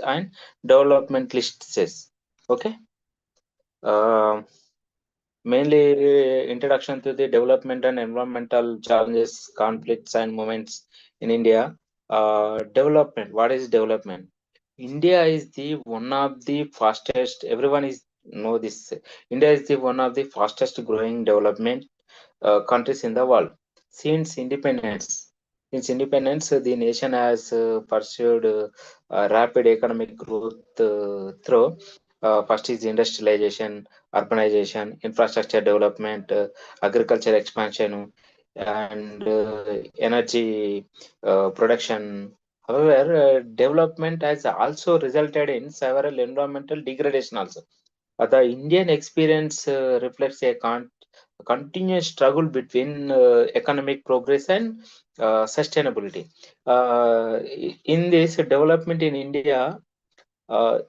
and developmentalists. Okay. Mainly introduction to the development and environmental challenges, conflicts, and moments in India. Development. What is development? India is the one of the fastest. Everyone is know this. India is the one of the fastest growing development countries in the world. Since independence, the nation has pursued rapid economic growth through first is industrialization, urbanization, infrastructure development, agriculture expansion, and energy production. However, development has also resulted in several environmental degradation also. The Indian experience reflects a continuous struggle between economic progress and sustainability. In this, development in India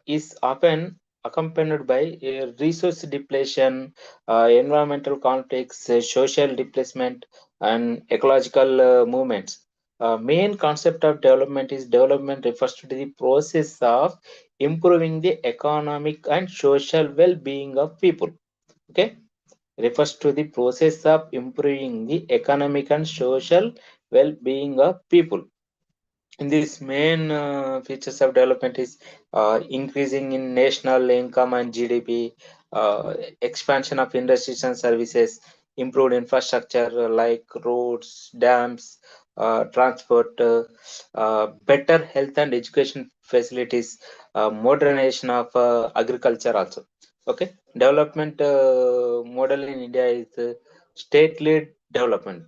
is often accompanied by resource depletion, environmental conflicts, social displacement, and ecological movements. Main concept of development refers to the process of improving the economic and social well-being of people. Okay, refers to the process of improving the economic and social well-being of people. In this, main features of development is increasing in national income and GDP, expansion of industries and services, improved infrastructure like roads, dams, transport, better health and education facilities, modernization of agriculture also. Okay, development model in India is state-led development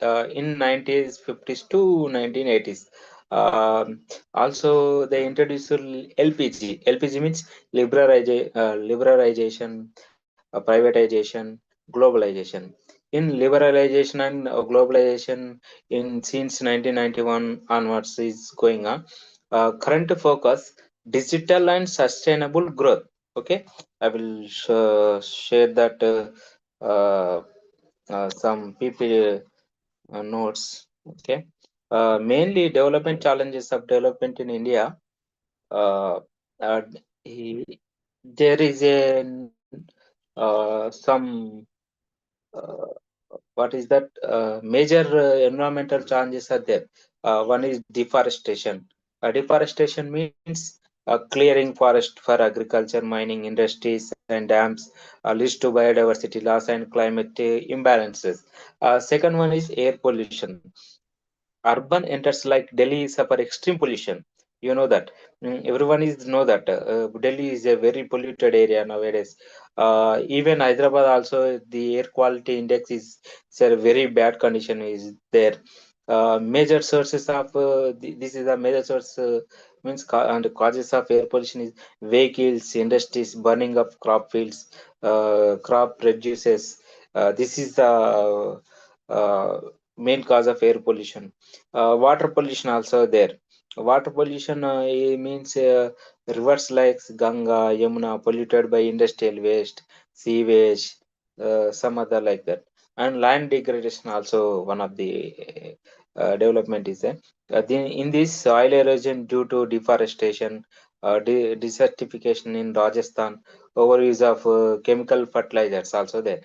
in 1950s to 1980s. Also, they introduced LPG. LPG means liberalization, privatization, globalization. In liberalization and globalization, in since 1991 onwards is going on. Current focus: digital and sustainable growth. Okay, I will share that some people notes. Okay, mainly development challenges of development in India. Uh, uh, he, there is a some what is that major environmental challenges are there. One is deforestation. Deforestation means clearing forest for agriculture, mining, industries, and dams leads to biodiversity loss and climate imbalances. Second one is air pollution. Urban centers like Delhi suffer extreme pollution. You know that. Everyone is know that Delhi is a very polluted area nowadays. Even Hyderabad also, the air quality index is a very bad condition is there. Major sources of this is a major source means and causes of air pollution is vehicles, industries, burning of crop fields, crop reduces. This is the main cause of air pollution. Water pollution also there. Water pollution it means rivers like Ganga, Yamuna polluted by industrial waste, sewage, some other like that. And land degradation also one of the development is there. In this, soil erosion due to deforestation, desertification in Rajasthan, overuse of chemical fertilizers also there.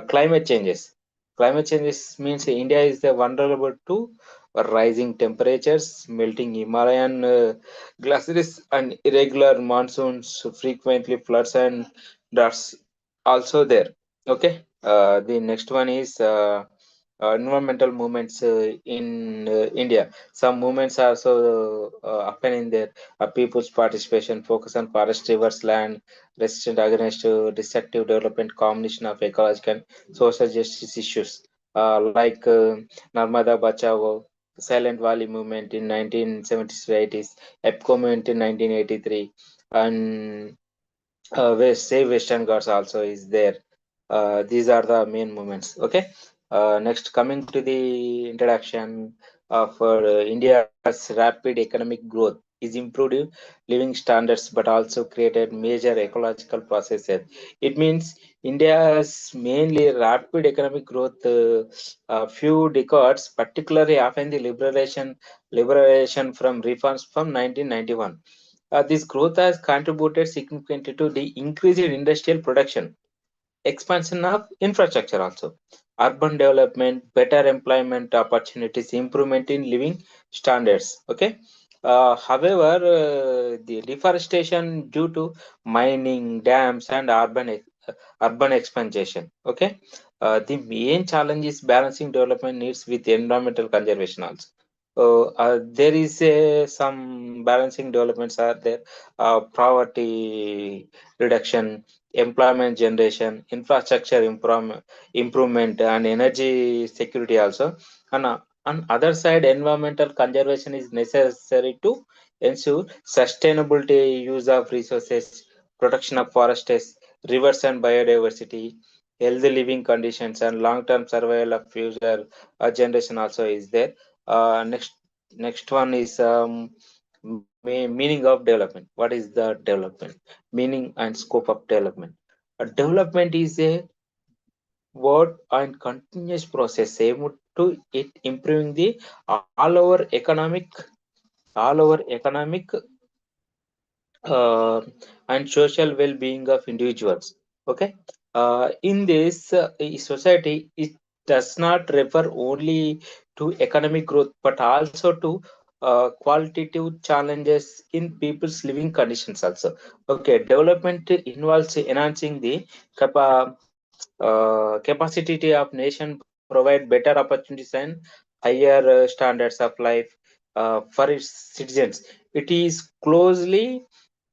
Climate changes. Climate changes means India is vulnerable to rising temperatures, melting Himalayan glaciers, and irregular monsoons, frequently floods and droughts also there. Okay. The next one is environmental movements in India. Some movements are also happen in there. People's participation, focus on forest, rivers, land, resistant against destructive development, combination of ecological and social justice issues like Narmada Bachao, Silent Valley movement in 1970s to 80s, EPCO movement in 1983, and Save Western Ghats also is there. These are the main movements. Okay. Next, coming to the introduction of India's rapid economic growth is improved living standards, but also created major ecological processes. It means India's mainly rapid economic growth, a few decades, particularly after the liberation from reforms from 1991. This growth has contributed significantly to the increase in industrial production, expansion of infrastructure also, urban development, better employment opportunities, improvement in living standards. Okay. However, the deforestation due to mining, dams, and urban expansion. Okay. The main challenge is balancing development needs with environmental conservation also. There is some balancing developments are there. Poverty reduction, employment generation, infrastructure improvement, and energy security also. And on other side, environmental conservation is necessary to ensure sustainability use of resources, protection of forests, rivers and biodiversity, healthy living conditions, and long-term survival of future generation also is there. Next one is meaning of development. What is the development? Meaning and scope of development. A development is a word and continuous process aimed to it improving the all over economic all over economic uh, and social well-being of individuals. Okay. In this society, it does not refer only to economic growth but also to qualitative challenges in people's living conditions also. Okay, development involves enhancing the capacity of nation provide better opportunities and higher standards of life for its citizens. It is closely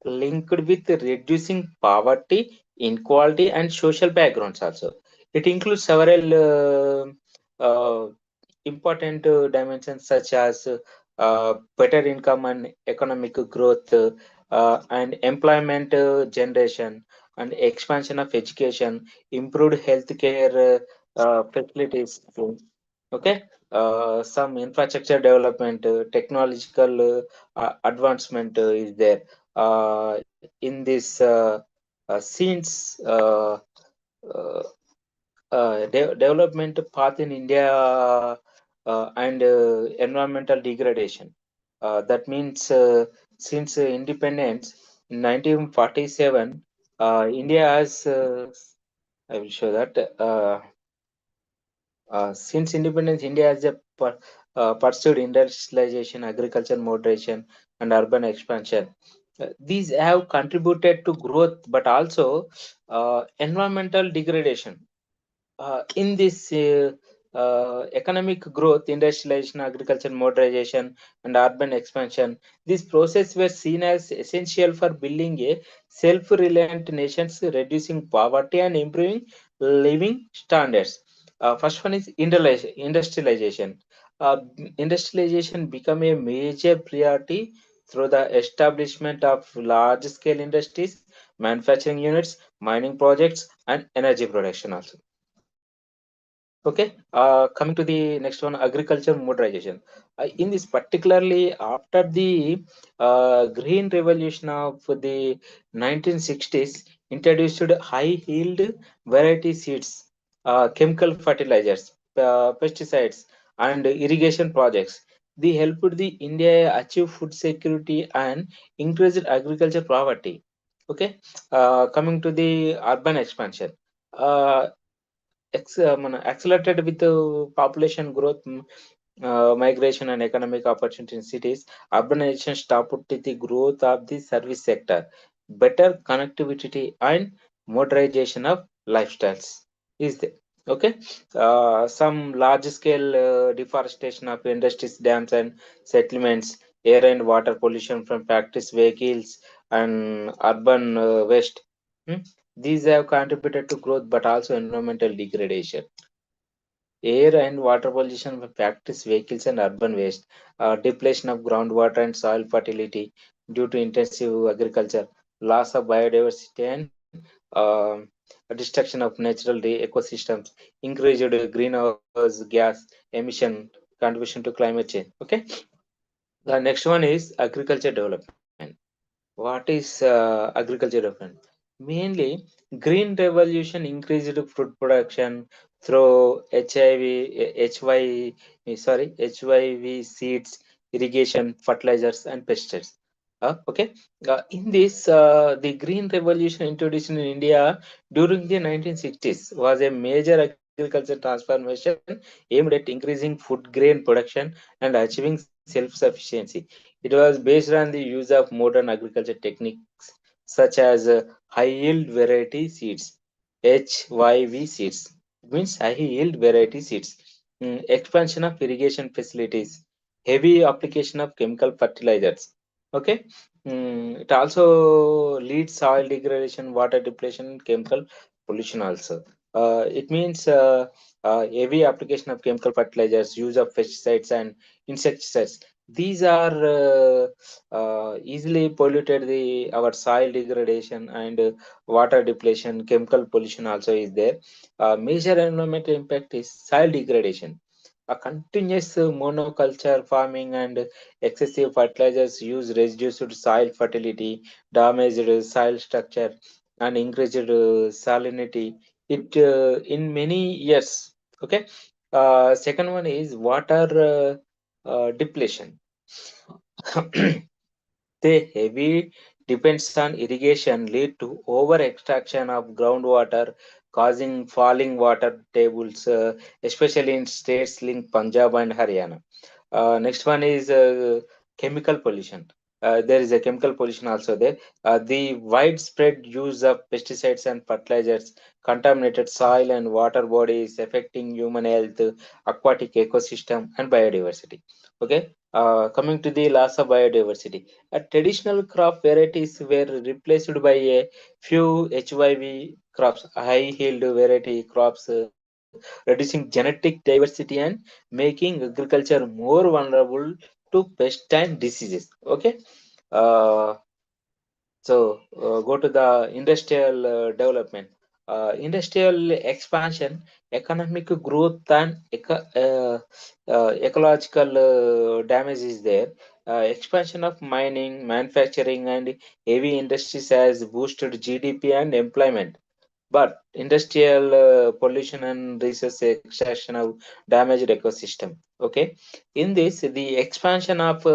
linked with reducing poverty, inequality, and social backgrounds also. It includes several important dimensions such as better income and economic growth, and employment generation, and expansion of education, improved healthcare facilities. Okay. Some infrastructure development, technological advancement is there. In this scenes, uh, development path in India and environmental degradation. That means since independence in 1947, India has, I will show that. Since independence, India has pursued industrialization, agriculture moderation, and urban expansion. These have contributed to growth, but also environmental degradation. In this economic growth, industrialization, agriculture modernization, and urban expansion, these processes were seen as essential for building a self-reliant nation, reducing poverty and improving living standards. First one is industrialization. Industrialization became a major priority through the establishment of large-scale industries, manufacturing units, mining projects, and energy production also. Okay, coming to the next one, agriculture modernization. In this, particularly after the green revolution of the 1960s, introduced high yield variety seeds, chemical fertilizers, pesticides, and irrigation projects. They helped the India achieve food security and increased agriculture poverty. Okay, coming to the urban expansion. Uh, accelerated with the population growth, migration, and economic opportunity in cities. Urbanization stopped the growth of the service sector. Better connectivity and modernization of lifestyles is there. Okay. Some large scale deforestation of industries, dams, and settlements, air and water pollution from factories, vehicles, and urban waste. Hmm? These have contributed to growth but also environmental degradation. Air and water pollution from factories, vehicles, and urban waste, depletion of groundwater and soil fertility due to intensive agriculture, loss of biodiversity, and destruction of natural ecosystems, increased greenhouse gas emission, contribution to climate change. Okay. The next one is agriculture development. What is agriculture development? Mainly, green revolution increased food production through HIV seeds, irrigation, fertilizers, and pesticides. Okay. In this, the Green Revolution introduced in India during the 1960s was a major agriculture transformation aimed at increasing food grain production and achieving self-sufficiency. It was based on the use of modern agriculture techniques such as high yield variety seeds, HYV seeds. It means high yield variety seeds. Expansion of irrigation facilities, heavy application of chemical fertilizers. Okay. It also leads soil degradation, water depletion, chemical pollution also. It means heavy application of chemical fertilizers, use of pesticides and insecticides. These are easily polluted the our soil degradation and water depletion, chemical pollution also is there. Major environmental impact is soil degradation. A continuous monoculture farming and excessive fertilizers use reduced soil fertility, damaged soil structure, and increased salinity. It in many years. Okay. Second one is water depletion. The heavy depends on irrigation lead to over extraction of groundwater, causing falling water tables, especially in states like Punjab and Haryana. Next one is chemical pollution. There is a chemical pollution also there. The widespread use of pesticides and fertilizers contaminated soil and water bodies, affecting human health, aquatic ecosystem, and biodiversity. Okay. Coming to the loss of biodiversity, traditional crop varieties were replaced by a few HYV crops, high yield variety crops, reducing genetic diversity and making agriculture more vulnerable to pest and diseases. Okay. Uh, go to the industrial development. Industrial expansion, economic growth, and ecological damage is there. Expansion of mining, manufacturing, and heavy industries has boosted GDP and employment, but industrial pollution and resource extraction have damaged ecosystem. Okay. In this, the expansion of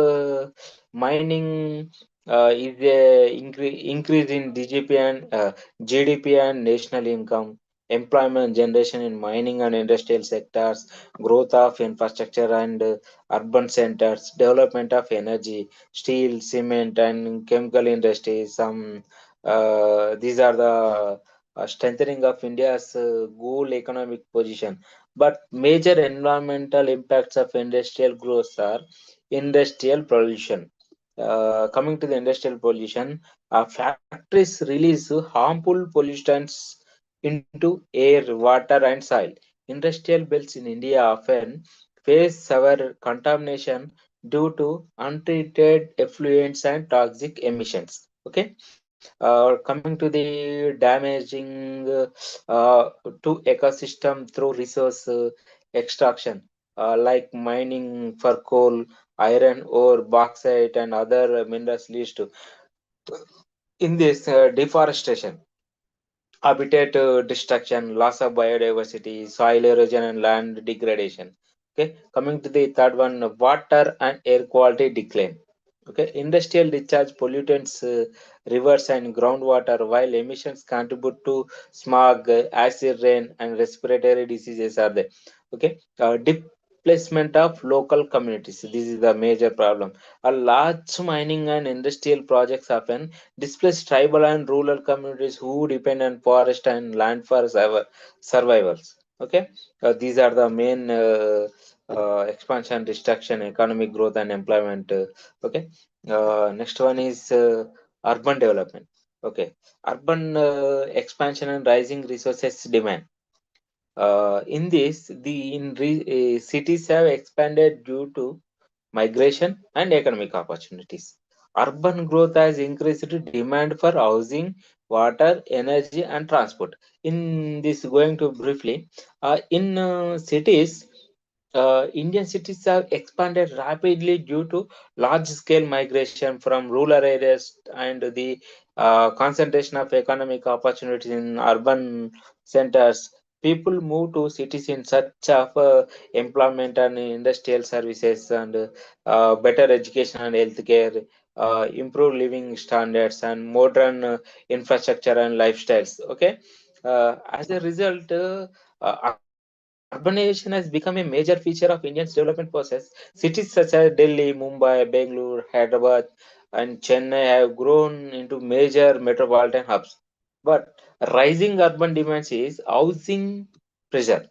mining is a increase in GDP and national income, employment generation in mining and industrial sectors, growth of infrastructure and urban centers, development of energy, steel, cement, and chemical industries. Some these are the strengthening of India's goal economic position. But major environmental impacts of industrial growth are industrial pollution. Coming to the industrial pollution, factories release harmful pollutants into air, water, and soil. Industrial belts in India often face severe contamination due to untreated effluents and toxic emissions. Okay. Coming to the damaging to ecosystem through resource extraction, like mining for coal, iron ore, bauxite, and other minerals leads to in this deforestation, habitat destruction, loss of biodiversity, soil erosion, and land degradation. Okay, coming to the third one, water and air quality decline. Okay, industrial discharge pollutants rivers and groundwater, while emissions contribute to smog, acid rain, and respiratory diseases are there. Okay, displacement of local communities. This is the major problem. A large mining and industrial projects often displace tribal and rural communities who depend on forest and land for survivals. Okay, these are the main expansion, destruction, economic growth, and employment. Okay, next one is urban development. Okay, urban expansion and rising resources demand. In this, cities have expanded due to migration and economic opportunities. Urban growth has increased demand for housing, water, energy, and transport. In this, going to briefly, in cities, Indian cities have expanded rapidly due to large-scale migration from rural areas and the concentration of economic opportunities in urban centers. People move to cities in search of employment and industrial services and better education and healthcare. improve living standards and modern infrastructure and lifestyles. Okay, as a result, urbanization has become a major feature of India's development process. Cities such as Delhi, Mumbai, Bangalore, Hyderabad, and Chennai have grown into major metropolitan hubs. But rising urban demands is housing pressure.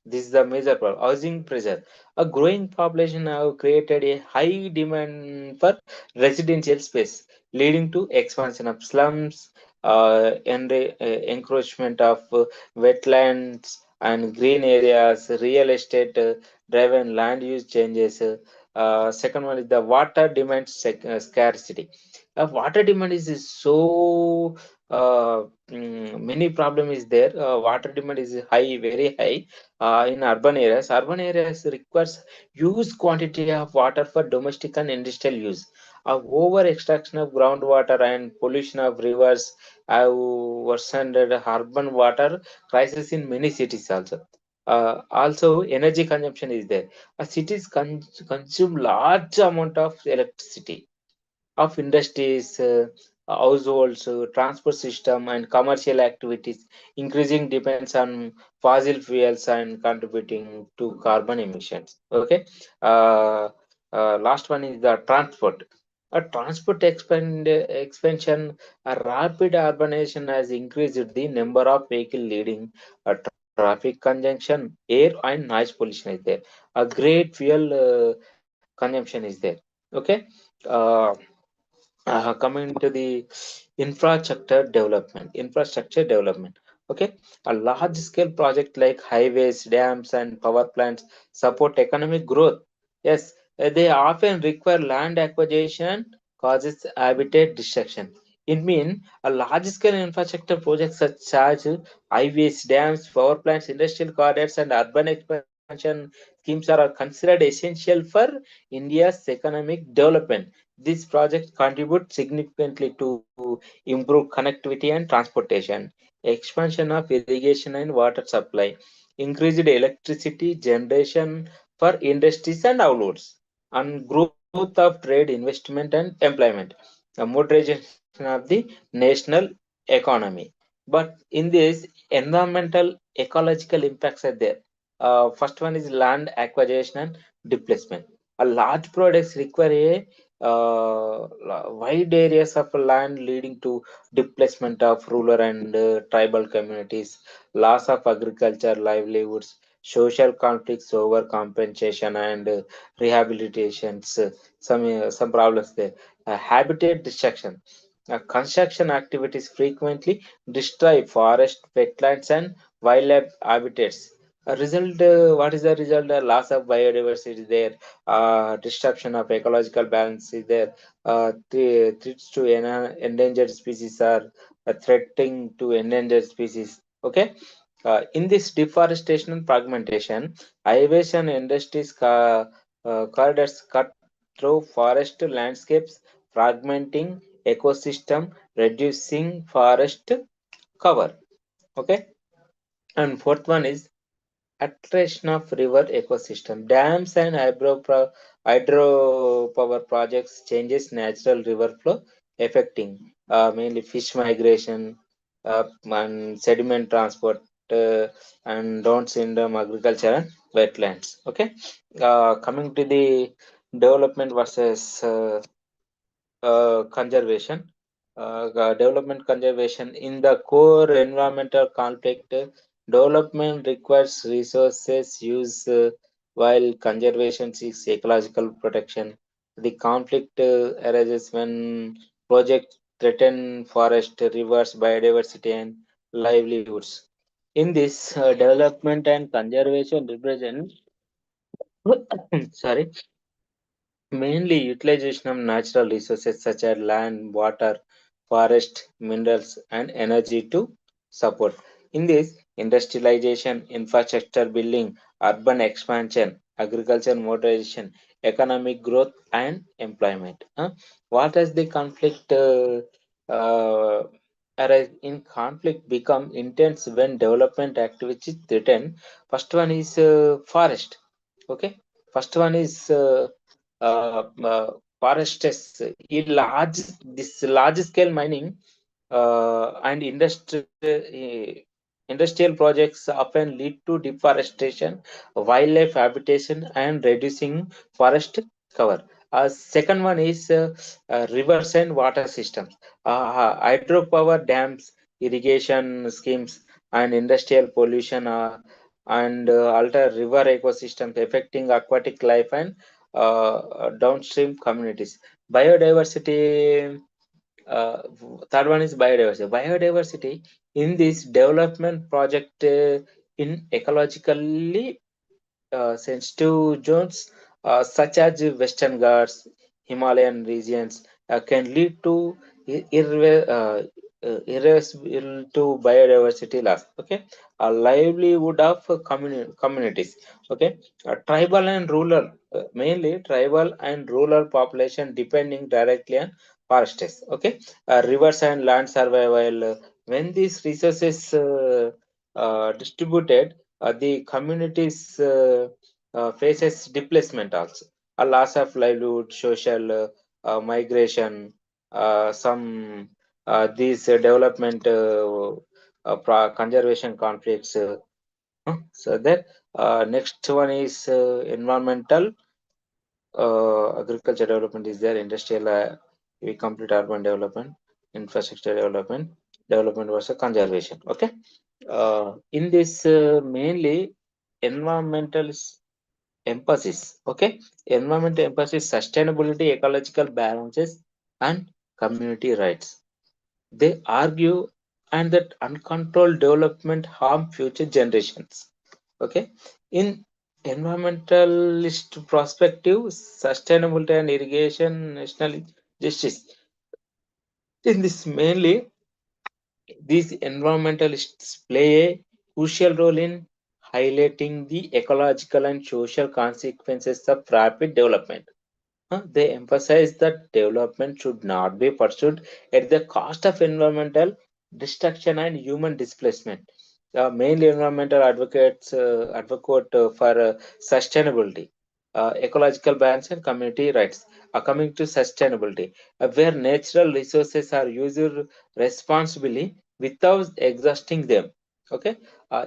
This is the major problem. Housing pressure. A growing population have created a high demand for residential space, leading to expansion of slums, and encroachment of wetlands and green areas, real estate driven land use changes. Second one is the water demand scarcity. Water demand is so many problem is there. Water demand is high, very high in urban areas. Urban areas requires huge quantity of water for domestic and industrial use. Over extraction of groundwater and pollution of rivers have worsened urban water crisis in many cities also. Also, energy consumption is there. Cities consume large amount of electricity of industries, households, transport system, and commercial activities, increasing depends on fossil fuels and contributing to carbon emissions. Okay. Uh, Last one is the transport. A transport expansion, a rapid urbanization has increased the number of vehicles, leading traffic congestion, air and noise pollution is there. A great fuel consumption is there. Okay. Uh, Coming to the infrastructure development. Okay, a large scale project like highways, dams, and power plants support economic growth. Yes, they often require land acquisition, causes habitat destruction. It means a large scale infrastructure projects such as highways, dams, power plants, industrial corridors, and urban expansion schemes are considered essential for India's economic development. These projects contribute significantly to improve connectivity and transportation, expansion of irrigation and water supply, increased electricity generation for industries and households, and growth of trade, investment, and employment, the modernization of the national economy. But in this, environmental ecological impacts are there. First one is land acquisition and displacement. A large projects require a wide areas of land, leading to displacement of rural and tribal communities, loss of agriculture livelihoods, social conflicts over compensation and rehabilitations. Some problems there. Habitat destruction. Construction activities frequently destroy forest, wetlands, and wildlife habitats. What is the result? Loss of biodiversity is there. Disruption of ecological balance is there. Threats to endangered species are threatening to endangered species. Okay. In this deforestation and fragmentation, highways and industries corridors cut through forest landscapes, fragmenting ecosystem, reducing forest cover. Okay. And fourth one is alteration of river ecosystem. Dams and hydropower projects changes natural river flow, affecting mainly fish migration, and sediment transport, and Down syndrome agriculture and wetlands. Okay, coming to the development versus conservation. Development conservation in the core environmental conflict. Development requires resources use, while conservation seeks ecological protection. The conflict arises when projects threaten forest, rivers, biodiversity, and livelihoods. In this, development and conservation represent sorry, mainly utilization of natural resources such as land, water, forest, minerals, and energy to support. In this, industrialization, infrastructure building, urban expansion, agriculture modernization, economic growth, and employment. What has the conflict arise in conflict become intense when development activities threaten? First one is forest. Okay. First one is uh, uh, forests. This large scale mining and industrial projects often lead to deforestation, wildlife habitation, and reducing forest cover. Second one is rivers and water systems. Hydropower dams, irrigation schemes, and industrial pollution alter river ecosystems, affecting aquatic life and downstream communities. Biodiversity. uh, Third one is biodiversity. Biodiversity in this development project in ecologically sensitive zones such as Western Ghats, Himalayan regions can lead to irreversible to biodiversity loss. Okay, a livelihood of communities. Okay, tribal and rural, mainly tribal and rural population depending directly on forests. Okay, rivers and land survival. When these resources distributed, the communities faces displacement also, a loss of livelihood, social migration, some these development conservation conflicts. So that next one is environmental agriculture development is there, industrial, we complete urban development, infrastructure development, development versus conservation. Okay, in this mainly environmental emphasis. Okay, environmental emphasis, sustainability, ecological balances, and community rights. They argue and that uncontrolled development harm future generations. Okay, in environmentalist perspective, sustainability and irrigation national justice. In this mainly, these environmentalists play a crucial role in highlighting the ecological and social consequences of rapid development. They emphasize that development should not be pursued at the cost of environmental destruction and human displacement. Mainly, environmental advocates advocate for sustainability, ecological balance, and community rights. Coming to sustainability, where natural resources are used responsibly without exhausting them. Okay,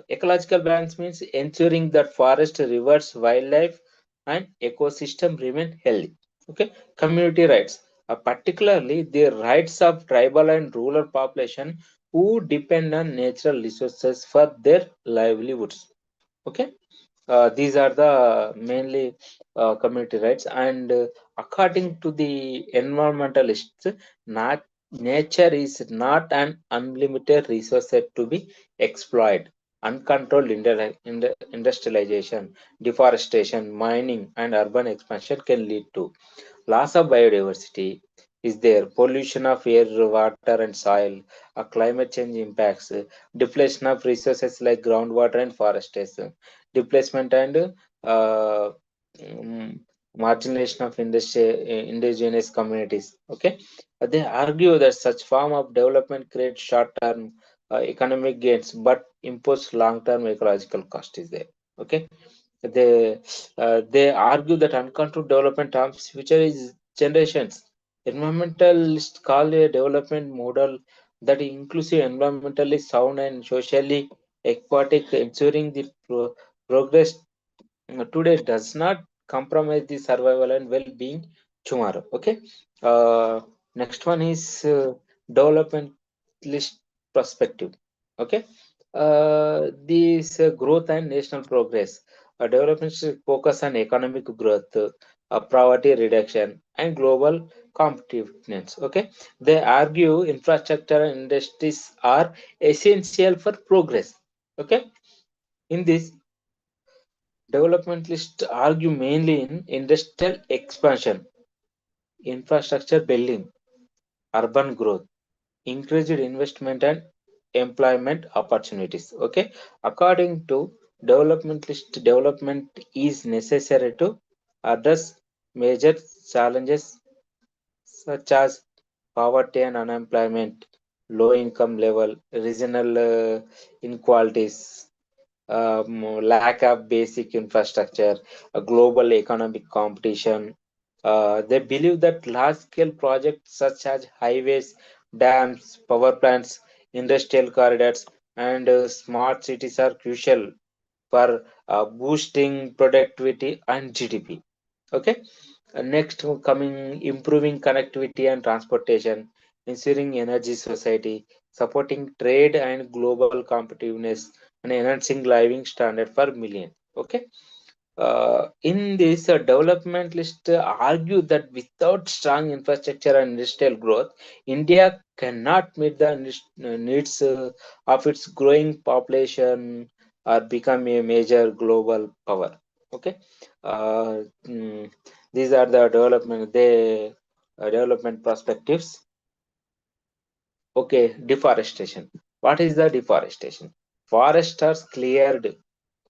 ecological balance means ensuring that forest, rivers, wildlife, and ecosystem remain healthy. Okay, community rights, particularly the rights of tribal and rural population who depend on natural resources for their livelihoods. Okay, these are the mainly community rights, and according to the environmentalists, nat nature is not an unlimited resource to be exploited. Uncontrolled industrialization, deforestation, mining, and urban expansion can lead to loss of biodiversity is there, pollution of air, water, and soil, climate change impacts, depletion of resources like groundwater and forests, displacement and um, marginalization of indigenous communities. Okay, they argue that such form of development creates short-term economic gains but impose long-term ecological cost is there. Okay, they argue that uncontrolled development harms future is generations. Environmentalists call a development model that is inclusive, environmentally sound, and socially aquatic, ensuring the progress today does not compromise the survival and well-being tomorrow. Okay. Uh, Next one is development list perspective. Okay. This growth and national progress. Development should focus on economic growth, poverty reduction, and global competitiveness. Okay. They argue infrastructure and industries are essential for progress. Okay. In this, developmentalists argue mainly in industrial expansion, infrastructure building, urban growth, increased investment, and employment opportunities. Okay, according to developmentalist, development is necessary to address major challenges such as poverty and unemployment, low income level, regional inequalities, lack of basic infrastructure, a global economic competition, They believe that large-scale projects such as highways, dams, power plants, industrial corridors, and smart cities are crucial for boosting productivity and GDP. Okay. Next, coming improving connectivity and transportation, ensuring energy society, supporting trade and global competitiveness, and enhancing living standard for millions. Okay. In this development list argue that without strong infrastructure and industrial growth, India cannot meet the needs of its growing population or become a major global power. Okay, uh, mm, these are the development perspectives. Okay, deforestation. What is the deforestation? Forests are cleared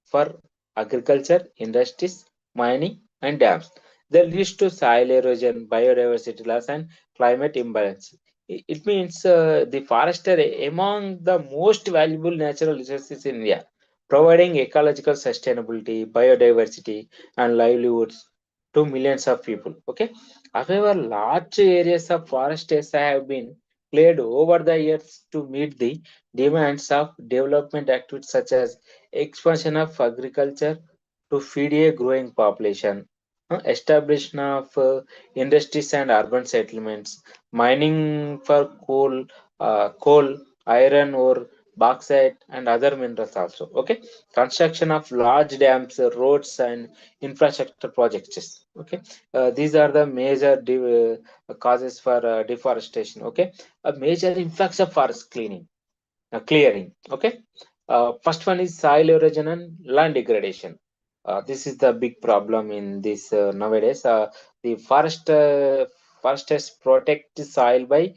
for agriculture, industries, mining, and dams. They lead to soil erosion, biodiversity loss, and climate imbalance. It means the forests are among the most valuable natural resources in India, providing ecological sustainability, biodiversity, and livelihoods to millions of people. Okay. However, large areas of forests have been cleared over the years to meet the demands of development activities such as expansion of agriculture to feed a growing population, establishment of industries and urban settlements, mining for coal, iron ore, bauxite, and other minerals also. Okay, construction of large dams, roads, and infrastructure projects. Okay, these are the major causes for deforestation. Okay, a major influx of forest clearing. Okay, first one is soil erosion and land degradation. This is the big problem in this nowadays. The forests protect the soil by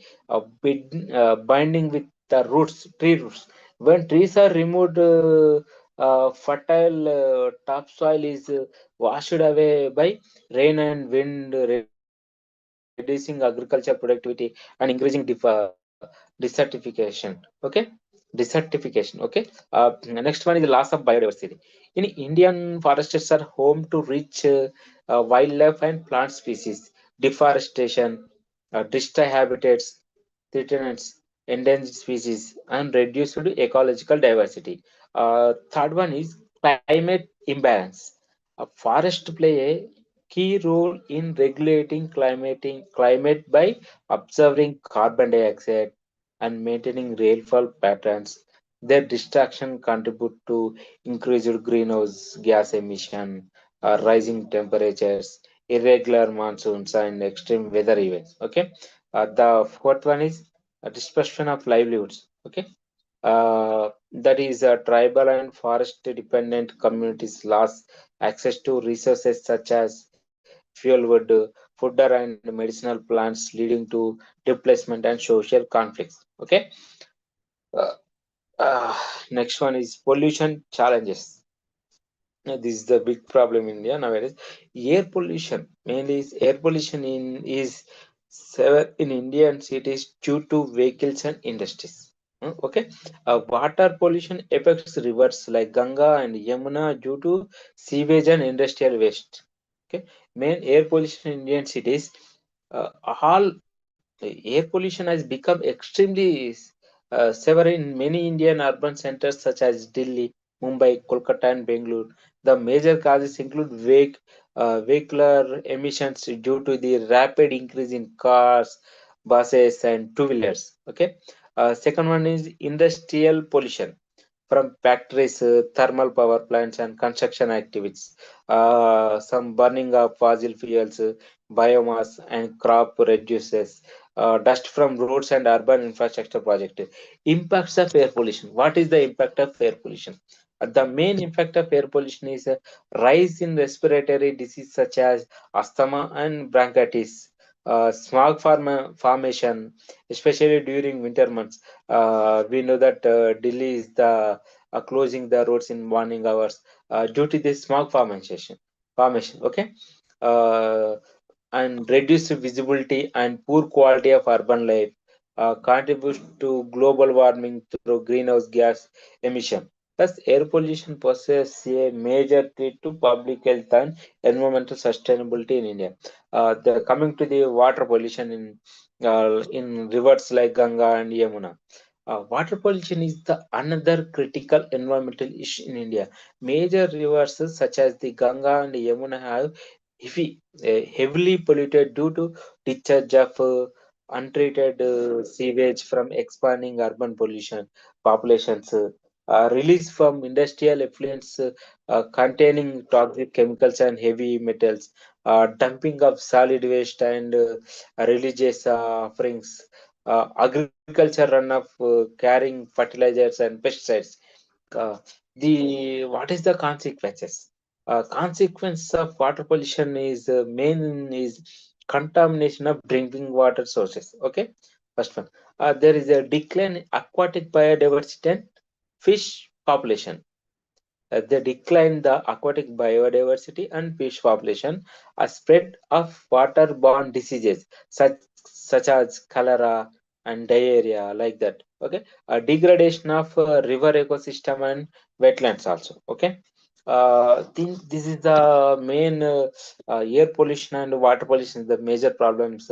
binding with the roots, tree roots. When trees are removed, fertile topsoil is washed away by rain and wind, reducing agriculture productivity and increasing desertification. Okay, desertification. Okay. Next one is the loss of biodiversity. In Indian forests are home to rich wildlife and plant species. Deforestation, destroy habitats, threatens endangered species, and reduced ecological diversity. Third one is climate imbalance. Forest play a key role in regulating climate by observing carbon dioxide and maintaining rainfall patterns. Their destruction contribute to increased greenhouse gas emission, rising temperatures, irregular monsoons, and extreme weather events. Okay. The fourth one is dispersion of livelihoods. Okay. That is tribal and forest dependent communities lost access to resources such as fuel wood, fodder, and medicinal plants, leading to displacement and social conflicts. Okay. Uh, uh, Next one is pollution challenges. This is the big problem in India nowadays. Air pollution, mainly is air pollution is severe in Indian cities due to vehicles and industries. Okay. Water pollution affects rivers like Ganga and Yamuna due to sewage and industrial waste. Okay. Main air pollution in Indian cities, all air pollution has become extremely severe in many Indian urban centers such as Delhi, Mumbai, Kolkata, and Bangalore. The major causes include vehicular emissions due to the rapid increase in cars, buses, and two-wheelers. Okay. Second one is industrial pollution from factories, thermal power plants, and construction activities. Some burning of fossil fuels, biomass, and crop reduces. Dust from roads and urban infrastructure projects. Impacts of air pollution. What is the impact of air pollution? The main impact of air pollution is a rise in respiratory disease such as asthma and bronchitis. Smog formation, especially during winter months. We know that Delhi is the closing the roads in morning hours due to this smog formation. Okay. Uh, and reduced visibility and poor quality of urban life contributes to global warming through greenhouse gas emission. Thus, air pollution poses a major threat to public health and environmental sustainability in India. Coming to the water pollution in rivers like Ganga and Yamuna. Water pollution is the another critical environmental issue in India. Major rivers such as the Ganga and Yamuna have heavily polluted due to discharge of untreated sewage from expanding urban pollution populations. Release from industrial effluents containing toxic chemicals and heavy metals, dumping of solid waste and religious offerings, agriculture runoff carrying fertilizers and pesticides. Uh, the what is the consequences? Consequence of water pollution is main is contamination of drinking water sources. Okay, first one. There is a decline in aquatic biodiversity and fish population. They decline the aquatic biodiversity and fish population, a spread of waterborne diseases such as cholera and diarrhea, like that. Okay, a degradation of river ecosystem and wetlands also. Okay, this is the main air pollution and water pollution, the major problems,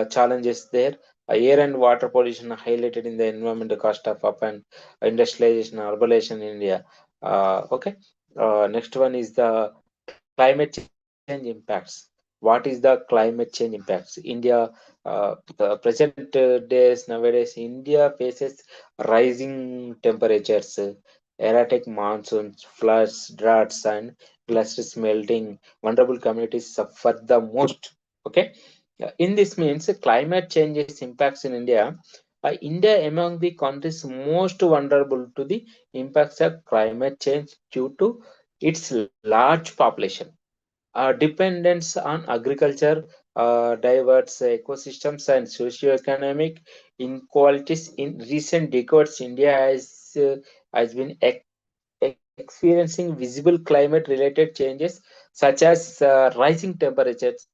challenges there. Air and water pollution are highlighted in the environmental cost of up and industrialization, urbanization in India. Okay. Next one is the climate change impacts. What is the climate change impacts? The present days nowadays, India faces rising temperatures, erratic monsoons, floods, droughts, and glaciers melting. Vulnerable communities suffer the most. Okay. In this means climate changes impacts in India. India among the countries most vulnerable to the impacts of climate change due to its large population, dependence on agriculture, diverse ecosystems, and socio-economic inequalities. In recent decades, India has been experiencing visible climate-related changes such as rising temperatures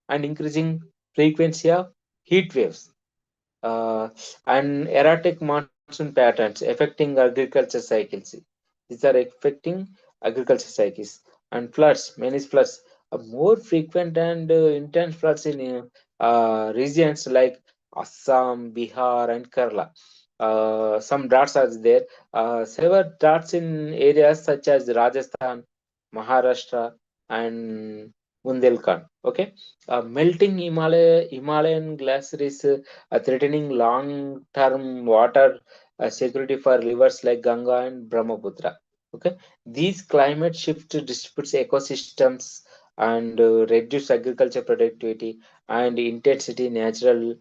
and increasing frequency of heat waves, uh, and erratic monsoon patterns affecting agriculture cycles. These are affecting agriculture cycles, and floods, many floods, more frequent and intense floods in regions like Assam, Bihar, and Kerala. Some droughts are there. Several droughts in areas such as Rajasthan, Maharashtra, and Bundelkhand. Okay, melting Himalayan glaciers threatening long-term water security for rivers like Ganga and Brahmaputra. Okay, these climate shift disputes ecosystems and reduce agriculture productivity and intensity natural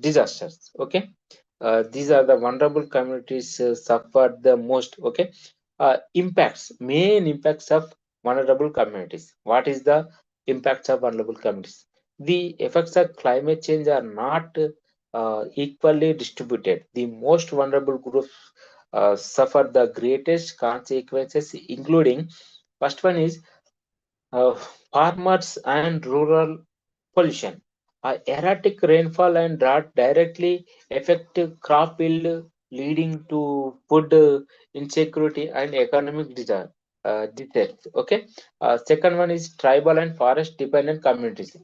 disasters. Okay, these are the vulnerable communities suffer the most. Okay, main impacts of vulnerable communities. What is the impacts of vulnerable communities? The effects of climate change are not equally distributed. The most vulnerable groups suffer the greatest consequences, including first one is uh, farmers and rural pollution. Erratic rainfall and drought directly affect crop yield, leading to food insecurity and economic distress. Okay. Second one is tribal and forest dependent communities.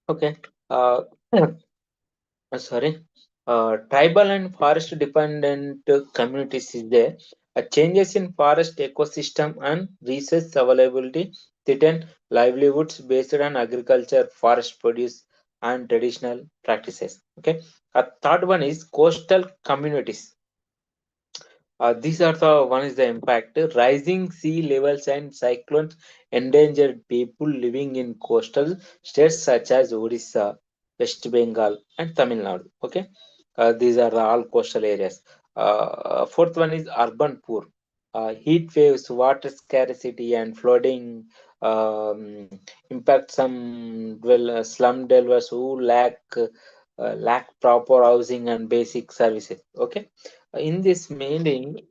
Okay. Uh, sorry. Tribal and forest dependent communities is there. Changes in forest ecosystem and resource availability threaten livelihoods based on agriculture, forest produce, and traditional practices. Okay. A third one is coastal communities. These are the one is the impact. Rising sea levels and cyclones endangered people living in coastal states such as Odisha, West Bengal, and Tamil Nadu. Okay, these are the all coastal areas. Fourth one is urban poor. Heat waves, water scarcity, and flooding impact some slum dwellers who lack proper housing and basic services. Okay, in this mainly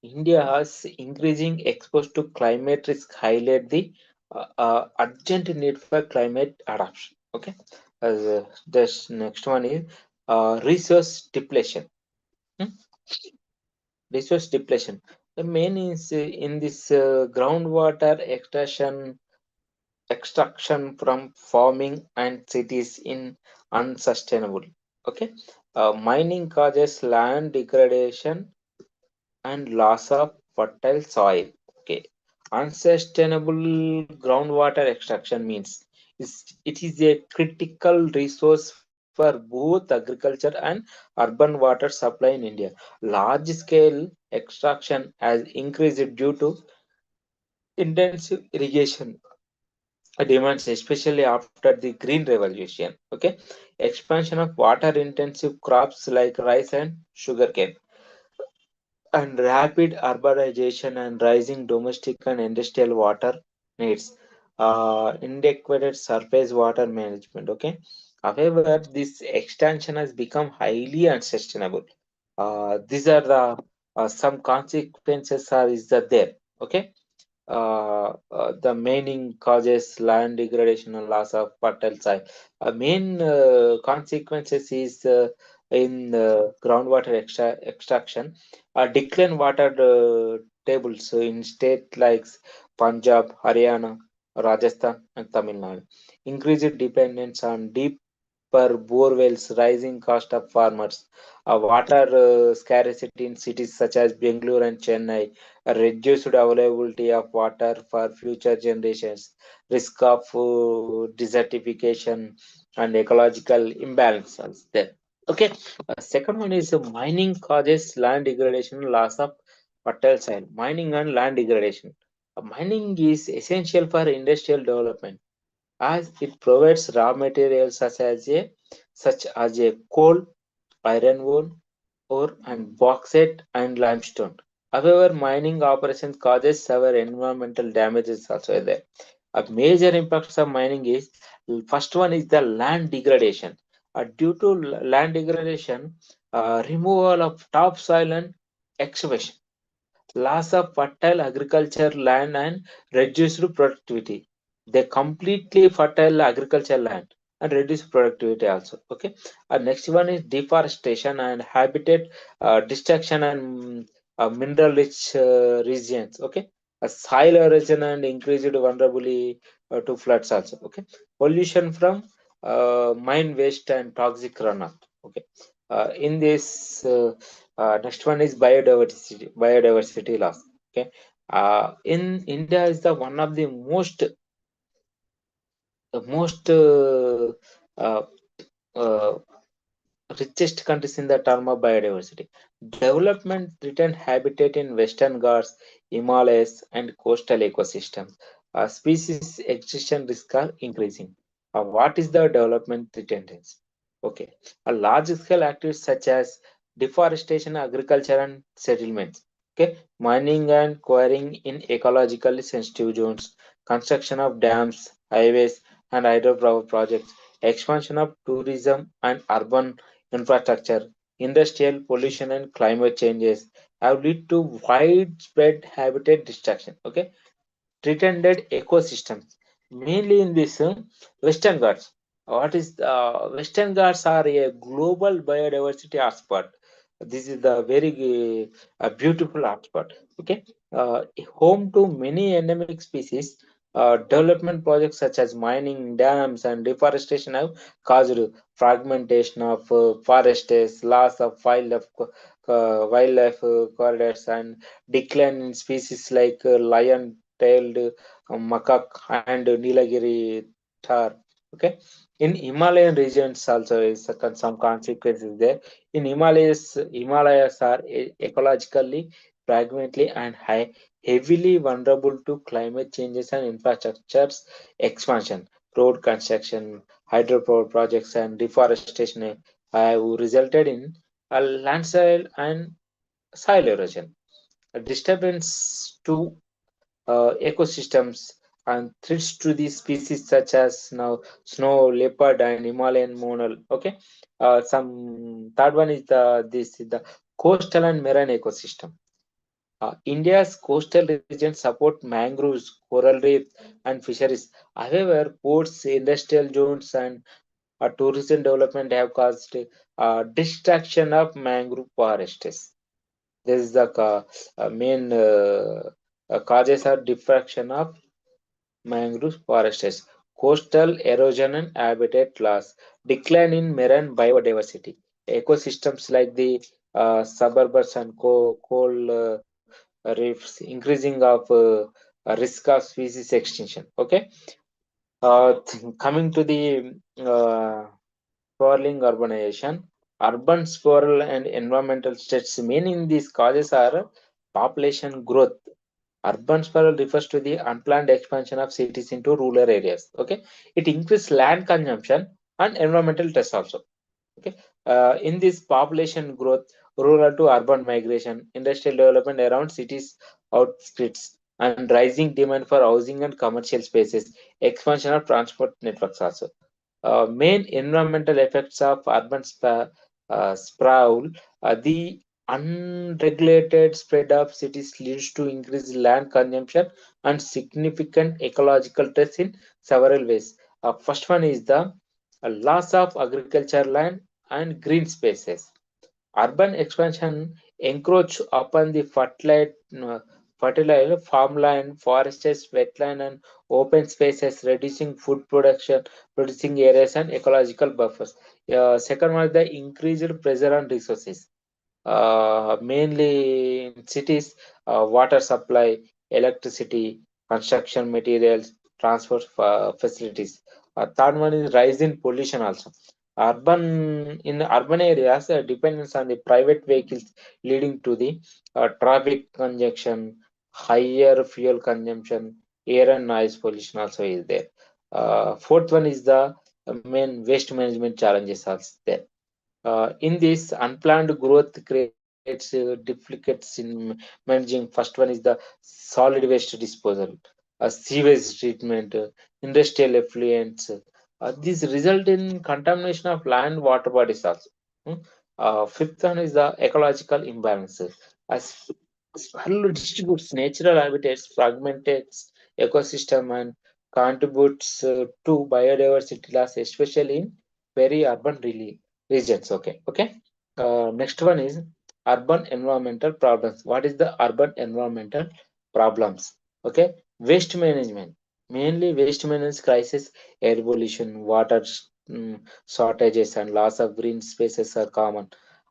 India has increasing exposure to climate risk highlight the urgent need for climate adaptation. Okay, this next one is resource depletion. Hmm? Resource depletion. The main is in this groundwater extraction from farming and cities in unsustainable. Okay, mining causes land degradation and loss of fertile soil. Okay, unsustainable groundwater extraction means it is a critical resource for both agriculture and urban water supply in India. Large scale extraction has increased due to intensive irrigation demands, especially after the green revolution. Okay, expansion of water intensive crops like rice and sugarcane, and rapid urbanization and rising domestic and industrial water needs, inadequate surface water management. Okay, however, this extension has become highly unsustainable. These are the some consequences are is that there. Okay, the main causes land degradation and loss of fertile soil. Main consequences is in groundwater extraction, decline water tables in state like Punjab, Haryana, Rajasthan, and Tamil Nadu. Increased dependence on deep per borewells, rising cost of farmers, water scarcity in cities such as Bangalore and Chennai, a reduced availability of water for future generations, risk of desertification, and ecological imbalances there. Okay, second one is mining causes land degradation, loss of fertile soil. Mining and land degradation. Mining is essential for industrial development as it provides raw materials such as a coal, iron ore, and bauxite and limestone. However, mining operations causes several environmental damages also there. A major impacts of mining is first one is the land degradation. Due to land degradation, removal of topsoil and excavation, loss of fertile agriculture land and reduced productivity. They completely fertile agriculture land and reduce productivity also. Okay. Next one is deforestation and habitat destruction and mineral rich regions. Okay. Soil erosion and increased vulnerability to floods also. Okay. Pollution from mine waste and toxic runoff. Okay. In this next one is biodiversity loss. Okay, in India is the one of the most uh, uh, richest countries in the term of biodiversity. Development threatened habitat in Western Ghats, Himalayas, and coastal ecosystems. Species extinction risk are increasing. What is the development threatened? Okay, a large scale activities such as deforestation, agriculture, and settlements. Okay, mining and quarrying in ecologically sensitive zones, construction of dams, highways, and hydropower projects, expansion of tourism and urban infrastructure, industrial pollution, and climate changes have led to widespread habitat destruction. Okay, threatened ecosystems, mainly in this Western Ghats. What is Western Ghats are a global biodiversity hotspot. This is the very beautiful hotspot. Okay, home to many endemic species. Development projects such as mining, dams, and deforestation have caused fragmentation of forests, loss of wildlife corridors, and decline in species like lion-tailed macaque and Nilagiri tar. Okay, in Himalayan regions also is some consequences there. In Himalayas are ecologically fragmentary and heavily vulnerable to climate changes and infrastructures expansion. Road construction, hydropower projects, and deforestation have resulted in a landslide and soil erosion, a disturbance to ecosystems, and threats to the species such as now snow leopard and Himalayan monal. Okay, some third one is the coastal and marine ecosystem. India's coastal regions support mangroves, coral reefs, and fisheries. However, ports, industrial zones, and tourism development have caused destruction of mangrove forests. This is the main causes are diffraction of mangrove forests, coastal erosion and habitat loss, decline in marine biodiversity, ecosystems like the suburbs and coal reefs, increasing of risk of species extinction. Okay, coming to the sprawling urbanization, urban sprawl and environmental stress. Meaning these causes are population growth. Urban sprawl refers to the unplanned expansion of cities into rural areas. Okay, it increases land consumption and environmental stress also. Okay, in this population growth, rural to urban migration, industrial development around cities outskirts, and rising demand for housing and commercial spaces, expansion of transport networks also. Main environmental effects of urban sprawl, the unregulated spread of cities leads to increased land consumption and significant ecological threats in several ways. First one is the loss of agriculture land and green spaces. Urban expansion encroach upon the fertile farmland, forests, wetland, and open spaces, reducing food production, producing areas, and ecological buffers. Second one is the increased pressure on resources, mainly in cities, water supply, electricity, construction materials, transport facilities. Third one is rise in pollution also. In urban areas, dependence on the private vehicles leading to the traffic congestion, higher fuel consumption, air and noise pollution also is there. Fourth one is the main waste management challenges also there. In this, unplanned growth creates duplicates in managing. First one is the solid waste disposal, sewage treatment, industrial effluents. These result in contamination of land water bodies also. Hmm. Fifth one is the ecological imbalance. As swallow distributes natural habitats, fragments ecosystem, and contributes to biodiversity loss, especially in very urban regions. Okay. Next one is urban environmental problems. What is the urban environmental problems? Okay, waste management. Mainly waste management crisis, air pollution, water shortages, and loss of green spaces are common.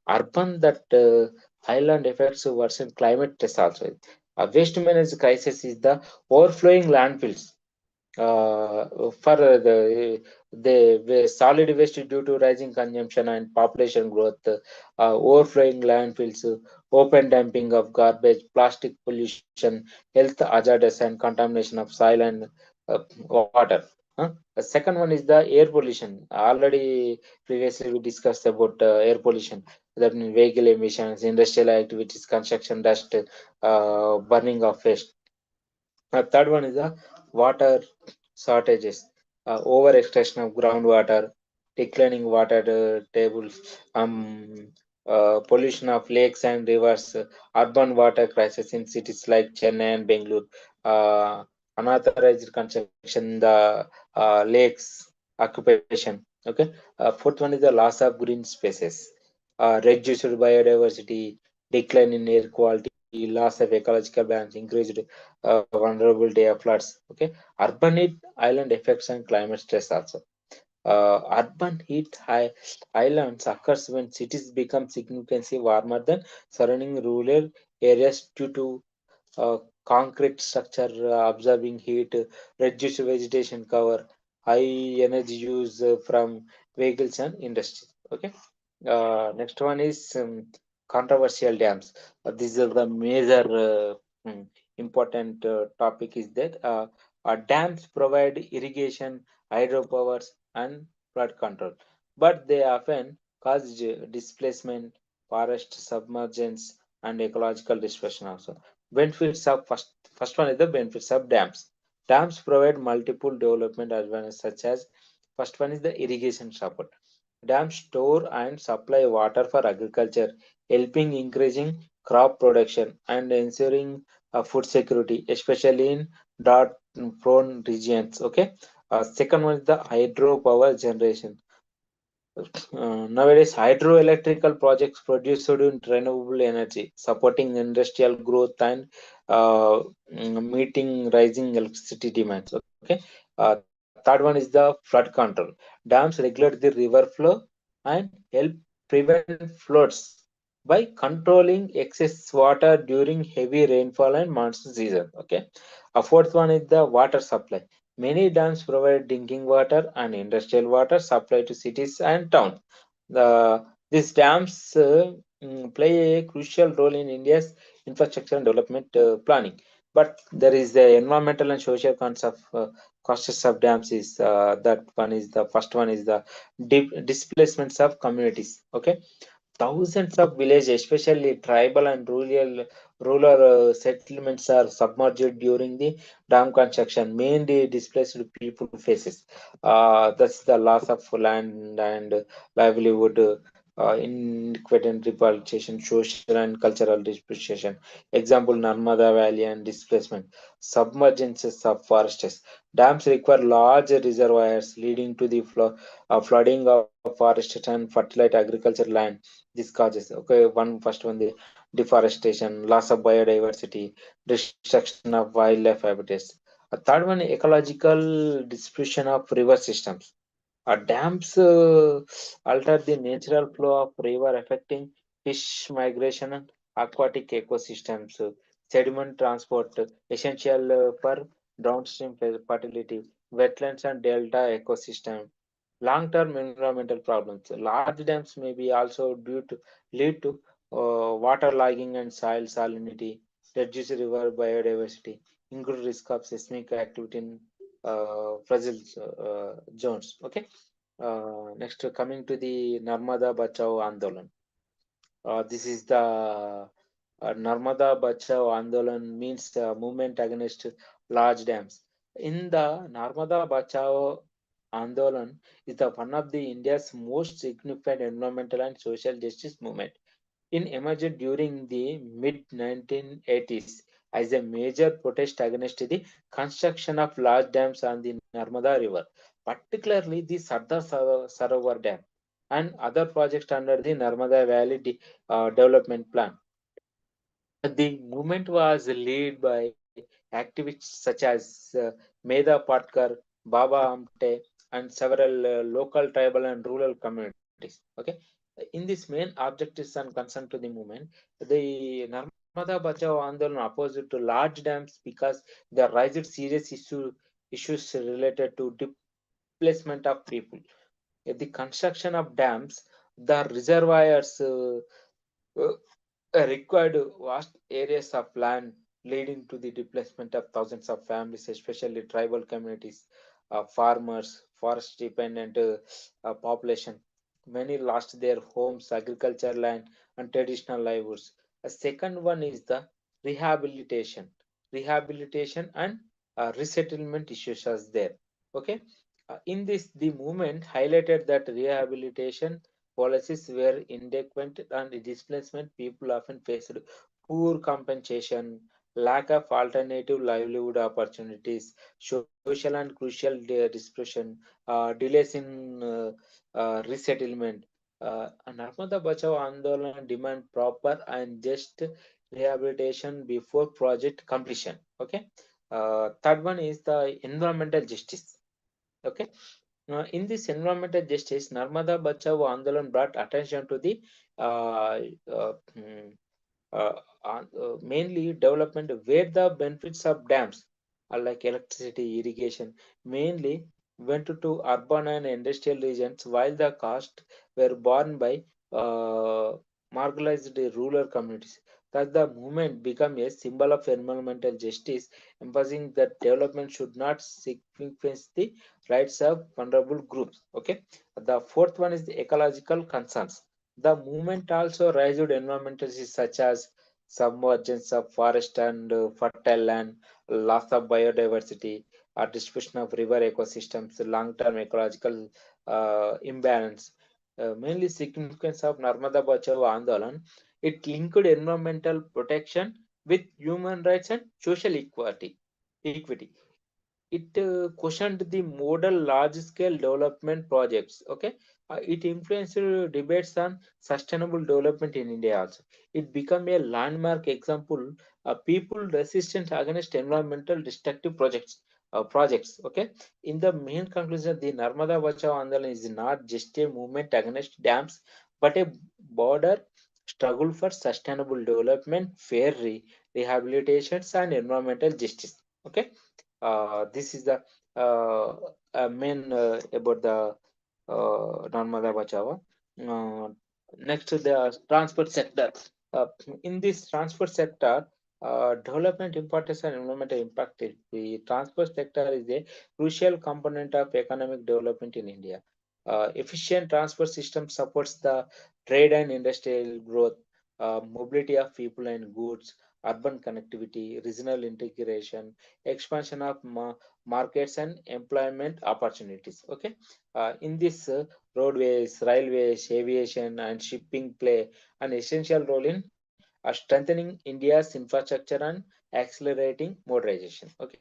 Urban that island effects worsen climate stress also. Waste management crisis is the overflowing landfills for the solid waste due to rising consumption and population growth, overflowing landfills, open dumping of garbage, plastic pollution, health hazards, and contamination of soil and water. The second one is the air pollution. Already previously we discussed about air pollution. That means vehicle emissions, industrial activities, construction dust, burning of waste. Third one is the water shortages, over extraction of groundwater, declining water tables, pollution of lakes and rivers, urban water crisis in cities like Chennai and Bangalore, unauthorized construction, the lakes occupation. Okay, fourth one is the loss of green spaces, reduced biodiversity, decline in air quality, loss of ecological balance, increased vulnerability of floods. Okay, urban heat, island effects, and climate stress also. Urban heat islands occurs when cities become significantly warmer than surrounding rural areas due to concrete structure absorbing heat, reduced vegetation cover, high energy use from vehicles and industries. Okay. Next one is controversial dams. This is the major important topic is that dams provide irrigation, hydropowers, and flood control, but they often cause displacement, forest submergence, and ecological destruction also. Benefits of first one is the benefits of dams. Dams provide multiple development advantages such as first one is the irrigation support. Dams store and supply water for agriculture, helping increasing crop production and ensuring food security, especially in drought-prone regions. Okay. Second one is the hydropower generation. Nowadays, hydroelectrical projects produced in renewable energy, supporting industrial growth and meeting rising electricity demands. Okay. Third one is the flood control. Dams regulate the river flow and help prevent floods by controlling excess water during heavy rainfall and monsoon season. Okay. A fourth one is the water supply. Many dams provide drinking water and industrial water supply to cities and towns. These dams play a crucial role in India's infrastructure and development planning. But there is the environmental and social costs of dams is that one is the first one is the displacements of communities. Okay, thousands of villages, especially tribal and rural settlements, are submerged during the dam construction. Mainly displaced people faces. That's the loss of land and livelihood, inequitable rehabilitation, social and cultural displacement. Example: Narmada Valley and displacement, submergences of forests. Dams require large reservoirs, leading to the flooding of forests and fertile agriculture land. This causes, okay, first one, the deforestation, loss of biodiversity, destruction of wildlife habitats. A third one, ecological distribution of river systems. Dams alter the natural flow of river, affecting fish migration and aquatic ecosystems. Sediment transport, essential for downstream fertility, wetlands and delta ecosystem. Long-term environmental problems. Large dams may be also lead to waterlogging and soil salinity, reduce river biodiversity, increase risk of seismic activity in fragile zones. Okay. Next, coming to the Narmada Bachao Andolan. This is the Narmada Bachao Andolan, means movement against large dams. In the Narmada Bachao Andolan is the one of the India's most significant environmental and social justice movement. It emerged during the mid 1980s as a major protest against the construction of large dams on the Narmada River, particularly the Sardar Sarovar Dam and other projects under the Narmada Valley Development Plan. The movement was led by activists such as Medha Patkar, Baba Amte, and several local tribal and rural communities. Okay, in this main objectives and concern to the movement, the Narmada Bachao Andolan opposed to large dams because they raised serious issues related to displacement of people. The construction of dams, the reservoirs required vast areas of land, leading to the displacement of thousands of families, especially tribal communities, farmers, forest dependent population. Many lost their homes, agriculture land, and traditional livelihoods. A second one is the rehabilitation and resettlement issues as there. Okay, in this, the movement highlighted that rehabilitation policies were inadequate and displacement people often faced poor compensation, lack of alternative livelihood opportunities, social and crucial dispersion, delays in resettlement. Narmada Bachao Andolan demand proper and just rehabilitation before project completion. Okay. Third one is the environmental justice. Okay. In this environmental justice, Narmada Bachao Andolan brought attention to the uh, uh, mm, mainly development where the benefits of dams are like electricity, irrigation, mainly went to urban and industrial regions, while the cost were borne by uh, marginalized rural communities. Thus, the movement became a symbol of environmental justice, emphasizing that development should not sacrifice the rights of vulnerable groups. Okay, the fourth one is the ecological concerns. The movement also raised environmental issues such as submergence of forest and fertile land, loss of biodiversity, distribution of river ecosystems, long-term ecological imbalance. Mainly significance of Narmada Bachao Andolan, it linked environmental protection with human rights and social equity. It questioned the model large-scale development projects. Okay, It influenced debates on sustainable development in India also. It became a landmark example of people resistant against environmental destructive projects. Okay. In the main conclusion, the Narmada Bachao Andolan is not just a movement against dams, but a broader struggle for sustainable development, fair rehabilitations, and environmental justice. Okay. This is the main about the Narmada Bachao. Uh, Next to the transport sector. Uh, in this transport sector, development importance and environmental impact. The transport sector is a crucial component of economic development in India. Efficient transport system supports the trade and industrial growth, mobility of people and goods, urban connectivity, regional integration, expansion of markets and employment opportunities. Okay, in this roadways, railways, aviation, and shipping play an essential role in strengthening India's infrastructure and accelerating modernization. Okay,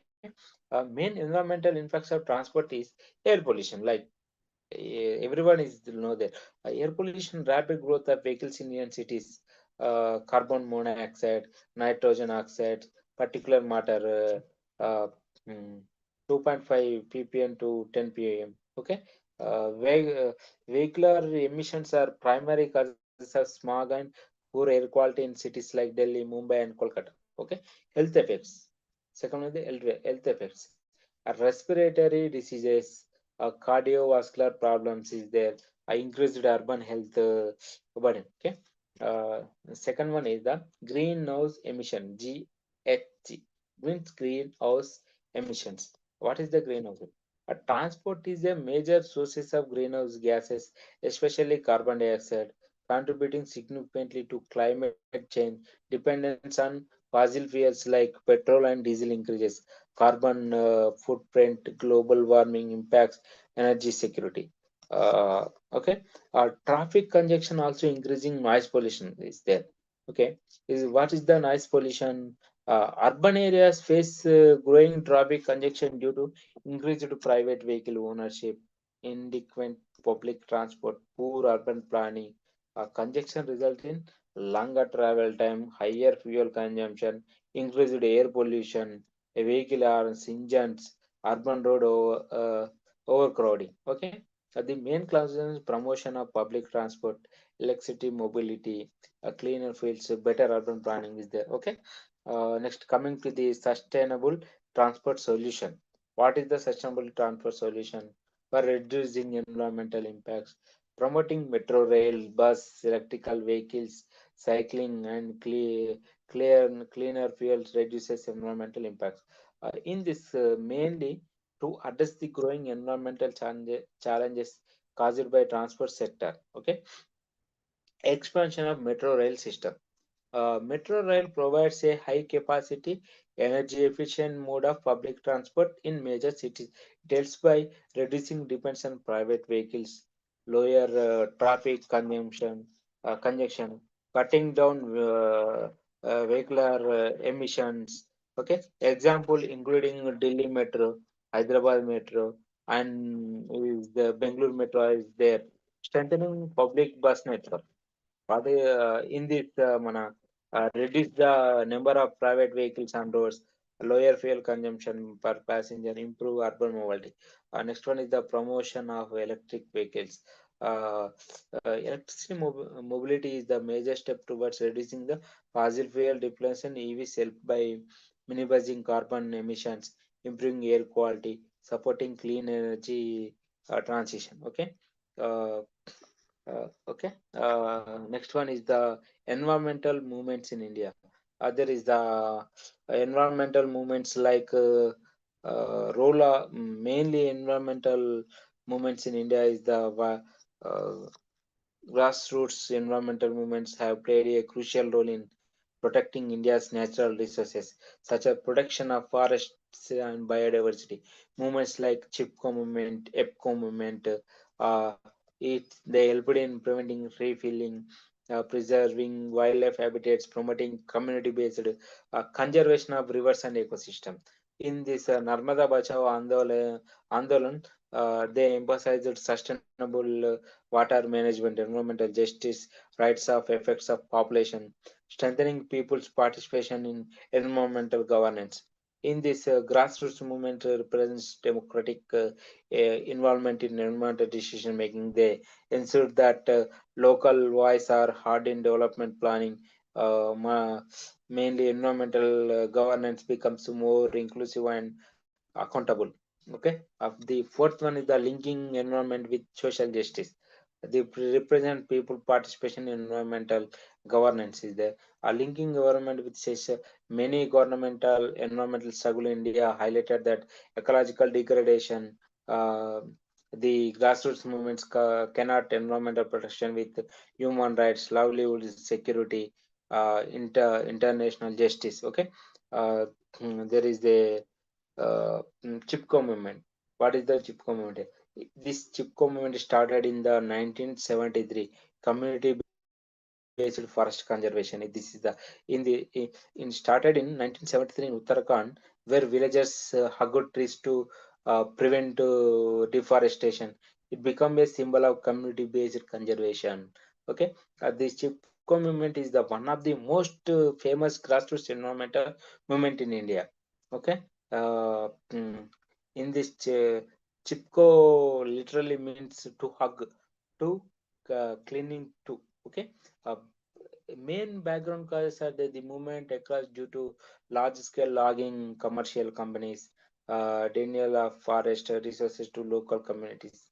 main environmental impacts of transport is air pollution. Like everyone is know that air pollution, rapid growth of vehicles in Indian cities, carbon monoxide, nitrogen oxide, particulate matter, mm, 2.5 ppm to 10 ppm. Okay, vehicular emissions are primary causes of smog and poor air quality in cities like Delhi, Mumbai, and Kolkata. Okay, health effects. Second one, the health effects. Respiratory diseases, cardiovascular problems is there, increased urban health burden. Okay. Uh, Second one is the greenhouse emission, GHG, means greenhouse emissions. What is the greenhouse? Transport is a major sources of greenhouse gases, especially carbon dioxide, contributing significantly to climate change. Dependence on fossil fuels like petrol and diesel increases carbon footprint, global warming impacts, energy security. Okay, traffic congestion also increasing noise pollution is there. Okay, what is the noise pollution? Urban areas face growing traffic congestion due to increased private vehicle ownership, inadequate public transport, poor urban planning. Congestion result in longer travel time, higher fuel consumption, increased air pollution, vehicle horns, engines, urban road overcrowding. Okay, the main causes promotion of public transport, electricity, mobility, cleaner fields, better urban planning is there. Okay, next coming to the sustainable transport solution. What is the sustainable transport solution for reducing environmental impacts? Promoting metro rail, bus, electrical vehicles, cycling, and cleaner fuels reduces environmental impacts. In this, mainly to address the growing environmental challenges caused by transport sector. Okay, expansion of metro rail system. Metro rail provides a high capacity, energy efficient mode of public transport in major cities. It helps by reducing dependence on private vehicles, lower traffic congestion, cutting down vehicular emissions. Okay, example including Delhi Metro, Hyderabad Metro, and is the Bangalore Metro is there. Strengthening public bus network. In this reduce the number of private vehicles on roads, lower fuel consumption per passenger, improve urban mobility. Next one is the promotion of electric vehicles. Uh, Electricity mobility is the major step towards reducing the fossil fuel dependence on EVs help by minimizing carbon emissions, improving air quality, supporting clean energy transition. Okay. Uh, okay. Next one is the environmental movements in India. There is the environmental movements like mainly environmental movements in India is the grassroots environmental movements have played a crucial role in protecting India's natural resources, such as protection of forests and biodiversity. Movements like Chipko movement, EPCO movement, uh, they helped in preventing refilling, preserving wildlife habitats, promoting community-based conservation of rivers and ecosystem. In this Narmada Bachao Andolan, They emphasized sustainable water management, environmental justice, rights of effects of population, strengthening people's participation in environmental governance. In this grassroots movement represents democratic involvement in environmental decision making. They ensure that local voice are heard in development planning. Mainly environmental governance becomes more inclusive and accountable. Okay, the fourth one is the linking environment with social justice. They represent people participation in environmental governance is there. A linking government with many governmental environmental struggle in India highlighted that ecological degradation, uh, the grassroots movements cannot environmental protection with human rights, livelihood security, international justice. Okay, uh, there is the Chipko movement. What is the Chipko movement? This Chipko movement started in the 1973 community-based forest conservation. This is the started in 1973 in Uttarakhand, where villagers hugged trees to prevent deforestation. It became a symbol of community-based conservation. Okay, this Chipko movement is the one of the most famous grassroots environmental movement in India. Okay, uh, mm, in this chipko literally means to hug, to cleaning to. Okay, uh, main background causes are the movement occurs due to large scale logging, commercial companies, denial of forest resources to local communities.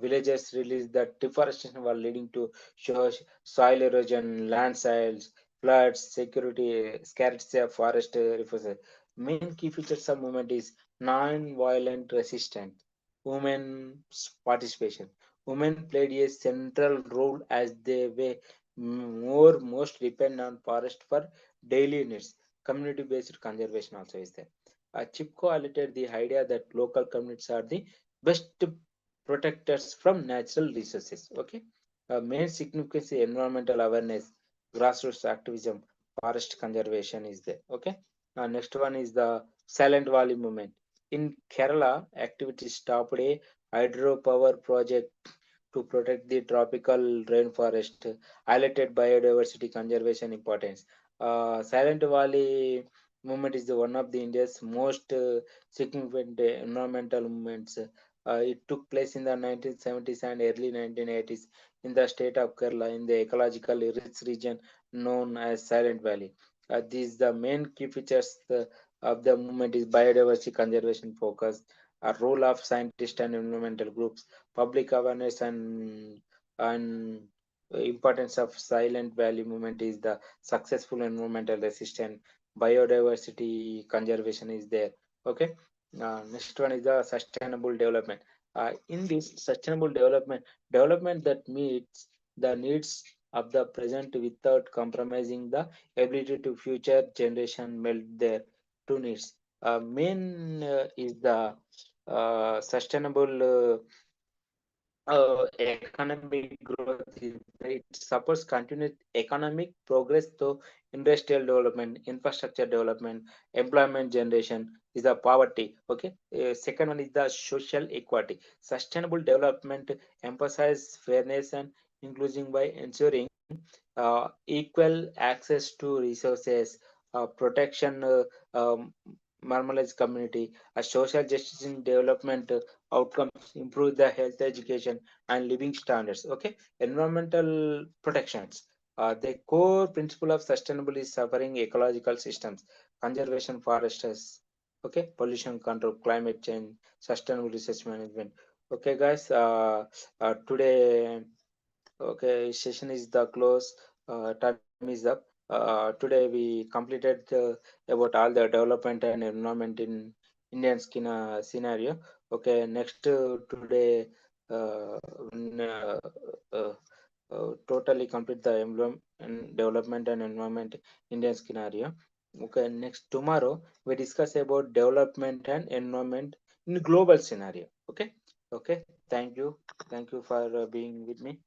Villagers released that deforestation was leading to soil erosion, landslides, floods, security, scarcity of forest resources. Main key features of movement is non-violent resistance, women's participation. Women played a central role as they were most depend on forest for daily needs. Community-based conservation also is there. Chipko highlighted the idea that local communities are the best protectors from natural resources. Okay, main significance is environmental awareness, grassroots activism, forest conservation is there. Okay, next one is the Silent Valley movement. In Kerala, activities stopped a hydropower project to protect the tropical rainforest, highlighted biodiversity conservation importance. Silent Valley movement is one of the India's most significant environmental movements. It took place in the 1970s and early 1980s in the state of Kerala in the ecologically rich region known as Silent Valley. These the main key features of the movement is biodiversity conservation focus, a role of scientists and environmental groups, public awareness and importance of Silent Valley movement is the successful environmental resistance, biodiversity conservation is there. Okay, next one is the sustainable development. In this sustainable development that meets the needs of the present without compromising the ability to future generation melt their two needs. Main is the sustainable economic growth. It supports continued economic progress through industrial development, infrastructure development, employment generation is the poverty. Okay. Second one is the social equality. Sustainable development emphasizes fairness and inclusion by ensuring equal access to resources, protection, normalized community, social justice in development outcomes, improve the health, education, and living standards. Okay, environmental protections. The core principle of sustainable is suffering ecological systems, conservation forests, okay, pollution control, climate change, sustainable research management. Okay, guys, today okay, session is the close. Time is up. Today we completed about all the development and environment in Indian scenario. Okay, next today when, totally complete the emblem and development and environment Indian scenario. Okay, next tomorrow we discuss about development and environment in global scenario. Okay, okay. Thank you for being with me.